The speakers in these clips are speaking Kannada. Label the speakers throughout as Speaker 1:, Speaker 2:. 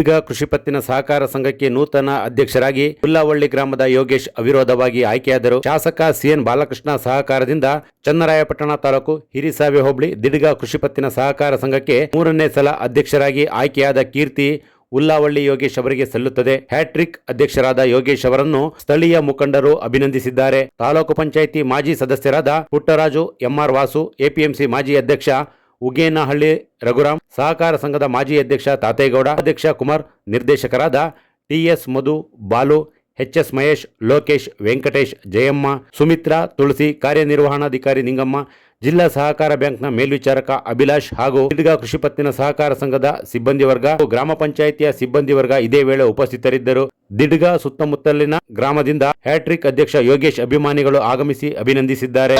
Speaker 1: ದಿಡ್ಗ ಕೃಷಿ ಪತ್ತಿನ ಸಹಕಾರ ಸಂಘಕ್ಕೆ ನೂತನ ಅಧ್ಯಕ್ಷರಾಗಿ ಹುಲ್ಲವಳ್ಳಿ ಗ್ರಾಮದ ಯೋಗೇಶ್ ಅವಿರೋಧವಾಗಿ ಆಯ್ಕೆಯಾದರು. ಶಾಸಕ ಸಿಎನ್ ಬಾಲಕೃಷ್ಣ ಸಹಕಾರದಿಂದ ಚನ್ನರಾಯಪಟ್ಟಣ ತಾಲೂಕು ಹಿರಿಸಾವೆ ಹೋಬಳಿ ದಿಡ್ಗ ಕೃಷಿ ಪತ್ತಿನ ಸಹಕಾರ ಸಂಘಕ್ಕೆ 3ನೇ ಸಲ ಅಧ್ಯಕ್ಷರಾಗಿ ಆಯ್ಕೆಯಾದ ಕೀರ್ತಿ ಹುಲ್ಲವಳ್ಳಿ ಯೋಗೇಶ್ ಅವರಿಗೆ ಸಲ್ಲುತ್ತದೆ. ಹ್ಯಾಟ್ರಿಕ್ ಅಧ್ಯಕ್ಷರಾದ ಯೋಗೇಶ್ ಅವರನ್ನು ಸ್ಥಳೀಯ ಮುಖಂಡರು ಅಭಿನಂದಿಸಿದ್ದಾರೆ. ತಾಲೂಕು ಪಂಚಾಯಿತಿ ಮಾಜಿ ಸದಸ್ಯರಾದ ಪುಟ್ಟರಾಜು, ಎಂಆರ್ ವಾಸು, ಎಪಿಎಂಸಿ ಮಾಜಿ ಅಧ್ಯಕ್ಷ ಉಗೇನಹಳ್ಳಿ ರಘುರಾಮ್, ಸಹಕಾರ ಸಂಘದ ಮಾಜಿ ಅಧ್ಯಕ್ಷ ತಾತೇಗೌಡ, ಅಧ್ಯಕ್ಷ ಕುಮಾರ್, ನಿರ್ದೇಶಕರಾದ ಟಿಎಸ್ ಮಧು, ಬಾಲು, ಎಚ್ಎಸ್ ಮಹೇಶ್, ಲೋಕೇಶ್, ವೆಂಕಟೇಶ್, ಜಯಮ್ಮ, ಸುಮಿತ್ರಾ, ತುಳಸಿ, ಕಾರ್ಯನಿರ್ವಹಣಾಧಿಕಾರಿ ನಿಂಗಮ್ಮ, ಜಿಲ್ಲಾ ಸಹಕಾರ ಬ್ಯಾಂಕ್ನ ಮೇಲ್ವಿಚಾರಕ ಅಭಿಲಾಷ್ ಹಾಗೂ ದಿಡ್ಗ ಕೃಷಿ ಪತ್ತಿನ ಸಹಕಾರ ಸಂಘದ ಸಿಬ್ಬಂದಿ ವರ್ಗ, ಗ್ರಾಮ ಪಂಚಾಯಿತಿಯ ಸಿಬ್ಬಂದಿ ವರ್ಗ ಇದೇ ವೇಳೆ ಉಪಸ್ಥಿತರಿದ್ದರು. ದಿಡ್ಗ ಸುತ್ತಮುತ್ತಲಿನ ಗ್ರಾಮದಿಂದ ಹ್ಯಾಟ್ರಿಕ್ ಅಧ್ಯಕ್ಷ ಯೋಗೇಶ್ ಅಭಿಮಾನಿಗಳು ಆಗಮಿಸಿ ಅಭಿನಂದಿಸಿದ್ದಾರೆ.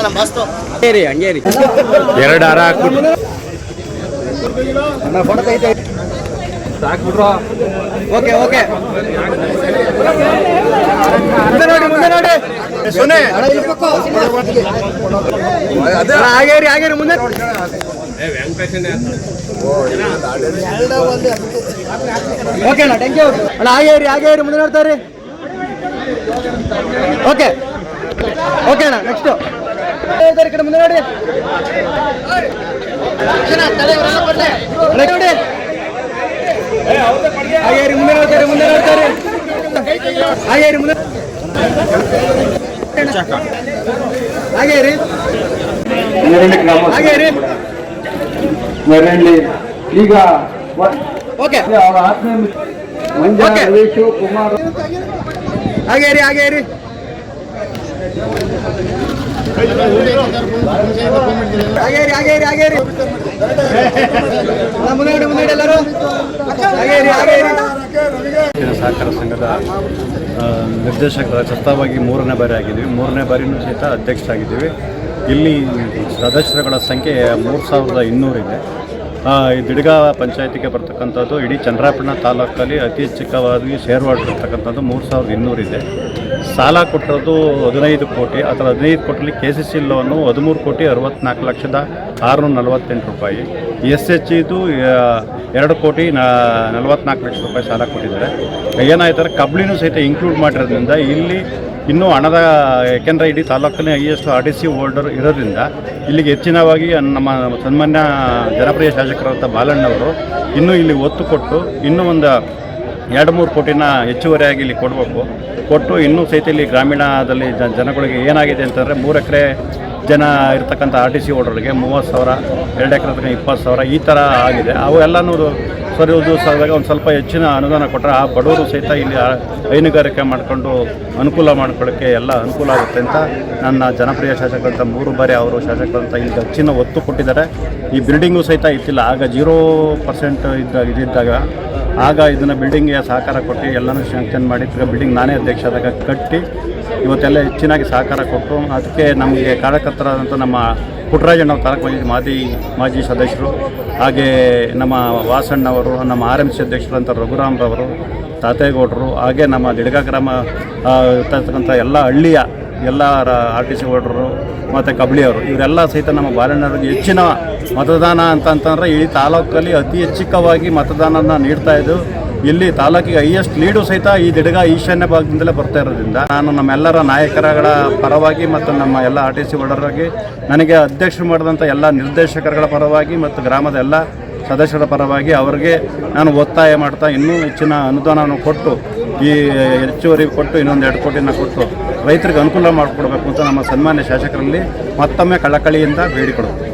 Speaker 2: ಮುಂದೆ ನೋಡ್ತಾರೆ. ಓಕೆ ಓಕೆ ಅಣ್ಣ, ನೆಕ್ಸ್ಟ್ ಕಡೆ ಮುಂದೆ ನೋಡಿ. ಹಾಗೇರಿ ಮುಂದೆ ನೋಡ್ತಾರೆ, ಮುಂದೆ ನೋಡ್ತಾರೆ. ಹಾಗೇರಿ ಮುಂದೆ ಹಾಗೇರಿ ಹಾಗೇರಿ
Speaker 3: ಈಗ
Speaker 2: ಓಕೆ
Speaker 3: ಕುಮಾರ್
Speaker 2: ಹಾಗೇರಿ ಹಾಗೇರಿ ಹಾಗೇರಿ ಹಾಗೇರಿ ಹಾಗೇರಿ ಮುಂದೆ ಮುಂದೆ ಎಲ್ಲರೂ ಹಾಗೇರಿ ಹಾಗೇರಿ.
Speaker 4: ಸಹಕಾರ ಸಂಘದ ನಿರ್ದೇಶಕರ ಸತತವಾಗಿ 3ನೇ ಬಾರಿ ಆಗಿದ್ದೀವಿ. 3ನೇ ಬಾರಿನೂ ಸಹಿತ ಅಧ್ಯಕ್ಷರಾಗಿದ್ದೀವಿ. ಇಲ್ಲಿ ಸದಸ್ಯರುಗಳ ಸಂಖ್ಯೆ 3200 ಇದೆ. ಈ ದಿಡ್ಗ ಪಂಚಾಯತಿಗೆ ಬರ್ತಕ್ಕಂಥದ್ದು ಇಡೀ ಚನ್ನರಾಯಪಟ್ಟಣ ತಾಲೂಕಲ್ಲಿ ಅತಿ ಚಿಕ್ಕವಾಗಿ ಸೇರ್ಪಡಿರ್ತಕ್ಕಂಥದ್ದು 3200 ಇದೆ. ಸಾಲ ಕೊಟ್ಟಿರೋದು 15 ಕೋಟಿ. ಅದರ 15 ಕೋಟಿಲಿ KCC ಲೋನು 13,64,648 ರೂಪಾಯಿ. SH ಇದು 2,44,00,000 ರೂಪಾಯಿ ಸಾಲ ಕೊಟ್ಟಿದ್ದಾರೆ. ಏನಾಯ್ತಾರೆ, ಕಬ್ಲಿನೂ ಸಹಿತ ಇನ್ಕ್ಲೂಡ್ ಮಾಡಿರೋದ್ರಿಂದ ಇಲ್ಲಿ ಇನ್ನೂ ಹಣದ, ಯಾಕೆಂದರೆ ಇಡೀ ತಾಲೂಕಿನ ಹೈಯೆಸ್ಟ್ RDC ಹೋಲ್ಡರ್ ಇರೋದ್ರಿಂದ ಇಲ್ಲಿಗೆ ಹೆಚ್ಚಿನವಾಗಿ ನಮ್ಮ ಸನ್ಮಾನ್ಯ ಜನಪ್ರಿಯ ಶಾಸಕರಾದ ಬಾಲಣ್ಣವರು ಇನ್ನೂ ಇಲ್ಲಿ ಒತ್ತು ಕೊಟ್ಟು ಇನ್ನೂ ಒಂದು 2-3 ಕೋಟಿನ ಹೆಚ್ಚುವರಿಯಾಗಿ ಇಲ್ಲಿ ಕೊಟ್ಟು ಇನ್ನೂ ಸಹಿತ ಇಲ್ಲಿ ಗ್ರಾಮೀಣದಲ್ಲಿ ಜನಗಳಿಗೆ ಏನಾಗಿದೆ ಅಂತಂದರೆ 3 ಎಕರೆ ಜನ ಇರ್ತಕ್ಕಂಥ RDC ಹೋಲ್ಡರ್ಗೆ 30,000, 2 ಎಕರೆ 20,000 ಈ ಥರ ಆಗಿದೆ. ಅವು ಎಲ್ಲನೂ ಸರಿಯೋದು ಸಲುವಾಗಿ ಒಂದು ಸ್ವಲ್ಪ ಹೆಚ್ಚಿನ ಅನುದಾನ ಕೊಟ್ಟರೆ ಆ ಬಡವರು ಸಹಿತ ಇಲ್ಲಿ ಹೈನುಗಾರಿಕೆ ಮಾಡಿಕೊಂಡು ಅನುಕೂಲ ಮಾಡ್ಕೊಳ್ಳೋಕ್ಕೆ ಎಲ್ಲ ಅನುಕೂಲ ಆಗುತ್ತೆ ಅಂತ ನನ್ನ ಜನಪ್ರಿಯ ಶಾಸಕರಂತ 3 ಬಾರಿ ಅವರು ಶಾಸಕರಂತ ಇಲ್ಲಿ ಹೆಚ್ಚಿನ ಒತ್ತು ಕೊಟ್ಟಿದ್ದಾರೆ. ಈ ಬಿಲ್ಡಿಂಗು ಸಹಿತ ಇತ್ತಿಲ್ಲ, ಆಗ 0% ಇದ್ದಾಗ ಆಗ ಇದನ್ನು ಬಿಲ್ಡಿಂಗ್ಗೆ ಸಹಕಾರ ಕೊಟ್ಟು ಎಲ್ಲನೂ ಶಾಂಕ್ಷನ್ ಮಾಡಿ ಬಿಲ್ಡಿಂಗ್ ನಾನೇ ಅಧ್ಯಕ್ಷ ಆದಾಗ ಕಟ್ಟಿ ಇವತ್ತೆಲ್ಲ ಹೆಚ್ಚಿನಾಗಿ ಸಹಕಾರ ಕೊಟ್ಟು ಅದಕ್ಕೆ ನಮಗೆ ಕಾರ್ಯಕರ್ತರಾದಂಥ ನಮ್ಮ ಪುಟ್ಟರಾಜಣ್ಣವ್ರು, ತಾಲೂಕು ಪಂಚಾಯತ್ ಮಾಜಿ ಸದಸ್ಯರು, ಹಾಗೆ ನಮ್ಮ ವಾಸಣ್ಣವರು, ನಮ್ಮ RMC ಅಧ್ಯಕ್ಷರಂಥ ರಘುರಾಮ್ರವರು, ತಾತೇಗೌಡರು, ಹಾಗೆ ನಮ್ಮ ದಿಡ್ಗ ಗ್ರಾಮ ಇರ್ತಕ್ಕಂಥ ಎಲ್ಲ ಹಳ್ಳಿಯ ಎಲ್ಲ RTC ಹೋಲ್ಡರು ಮತ್ತು ಕಬ್ಳಿಯವರು ಇವರೆಲ್ಲ ಸಹಿತ ನಮ್ಮ ಬಾಲಣ್ಣವ್ರಿಗೆ ಹೆಚ್ಚಿನ ಮತದಾನ ಅಂತಂದರೆ ಈ ತಾಲೂಕಲ್ಲಿ ಅತಿ ಹೆಚ್ಚಿಕವಾಗಿ ಮತದಾನನ ನೀಡ್ತಾಯಿದ್ದು. ಇಲ್ಲಿ ತಾಲೂಕಿಗೆ ಹೈಯೆಸ್ಟ್ ಲೀಡು ಸಹಿತ ಈ ದಿಡ್ಗ ಈಶಾನ್ಯ ಭಾಗದಿಂದಲೇ ಬರ್ತಾ ಇರೋದ್ರಿಂದ ನಾನು ನಮ್ಮೆಲ್ಲರ ನಾಯಕರುಗಳ ಪರವಾಗಿ ಮತ್ತು ನಮ್ಮ ಎಲ್ಲ RTC ಹೋಲ್ಡರಾಗಿ ನನಗೆ ಅಧ್ಯಕ್ಷರು ಮಾಡಿದಂಥ ಎಲ್ಲ ನಿರ್ದೇಶಕರುಗಳ ಪರವಾಗಿ ಮತ್ತು ಗ್ರಾಮದ ಎಲ್ಲ ಸದಸ್ಯರ ಪರವಾಗಿ ಅವರಿಗೆ ನಾನು ಒತ್ತಾಯ ಮಾಡ್ತಾ ಇನ್ನೂ ಹೆಚ್ಚಿನ ಅನುದಾನವನ್ನು ಕೊಟ್ಟು ಈ ಹೆಚ್ಚುವರಿ ಕೊಟ್ಟು ಇನ್ನೊಂದು 2 ಕೋಟಿನ ಕೊಟ್ಟು ರೈತರಿಗೆ ಅನುಕೂಲ ಮಾಡಿಕೊಡ್ಬೇಕು ಅಂತ ನಮ್ಮ ಸನ್ಮಾನ್ಯ ಶಾಸಕರಲ್ಲಿ ಮತ್ತೊಮ್ಮೆ ಕಳಕಳಿಯಿಂದ ಬೇಡಿಕೊಡುತ್ತೇವೆ.